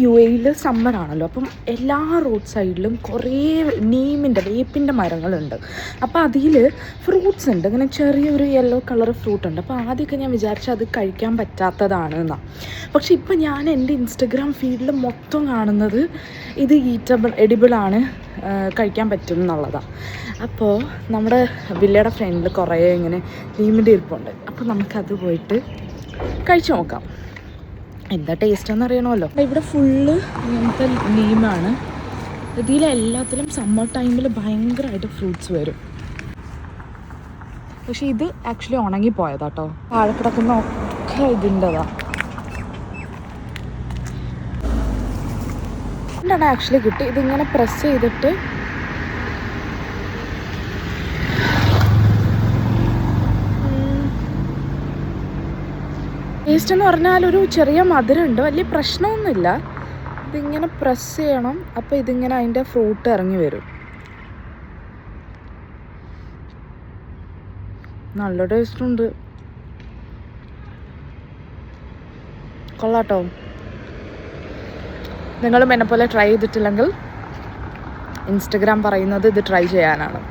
UAE സമ്മറാണല്ലോ, അപ്പം എല്ലാ road സൈഡിലും കുറേ വേപ്പിൻ്റെ മരങ്ങളുണ്ട്. അപ്പോൾ അതിൽ ഫ്രൂട്ട്സ് ഉണ്ട്, ഇങ്ങനെ ചെറിയൊരു യെല്ലോ കളർ ഫ്രൂട്ട് ഉണ്ട്. അപ്പോൾ ആദ്യമൊക്കെ ഞാൻ വിചാരിച്ചു അത് കഴിക്കാൻ പറ്റാത്തതാണ് എന്നാണ്. പക്ഷെ ഇപ്പം ഞാൻ എൻ്റെ ഇൻസ്റ്റഗ്രാം ഫീഡിൽ മൊത്തം കാണുന്നത് ഇത് എഡിബിളാണ്, കഴിക്കാൻ പറ്റും എന്നുള്ളതാണ്. അപ്പോൾ നമ്മുടെ വില്ലയുടെ ഫ്രണ്ടിൽ കുറേ ഇങ്ങനെ നീമിൻ്റെ ഇരിപ്പുണ്ട്. അപ്പോൾ നമുക്കത് പോയിട്ട് കഴിച്ചു നോക്കാം, എന്താ ടേസ്റ്റ് എന്ന് അറിയണമല്ലോ. ഇവിടെ ഫുള്ള് ഇങ്ങനത്തെ നീമാണ്. ഇതിലെല്ലാത്തിലും സമ്മർ ടൈമിൽ ഭയങ്കരമായിട്ട് ഫ്രൂട്ട്സ് വരും. പക്ഷെ ഇത് ആക്ച്വലി ഉണങ്ങിപ്പോയതാട്ടോ, താഴെ കിടക്കുന്ന ഒക്കെ ഇതിൻ്റെതാണ്. എന്താണ് ആക്ച്വലി കിട്ടി, ഇതിങ്ങനെ പ്രസ് ചെയ്തിട്ട് ടേസ്റ്റ് എന്ന് പറഞ്ഞാൽ ഒരു ചെറിയ മധുരമുണ്ട്, വലിയ പ്രശ്നമൊന്നുമില്ല. ഇതിങ്ങനെ പ്രസ് ചെയ്യണം, അപ്പോൾ ഇതിങ്ങനെ അതിൻ്റെ ഫ്രൂട്ട് ഇറങ്ങി വരും. നല്ല ടേസ്റ്റുണ്ട്, കൊള്ളാട്ടോ. നിങ്ങളും എന്നെ പോലെ ട്രൈ ചെയ്തിട്ടില്ലെങ്കിൽ ഇൻസ്റ്റഗ്രാം പറയുന്നത് ഇത് ട്രൈ ചെയ്യാനാണ്.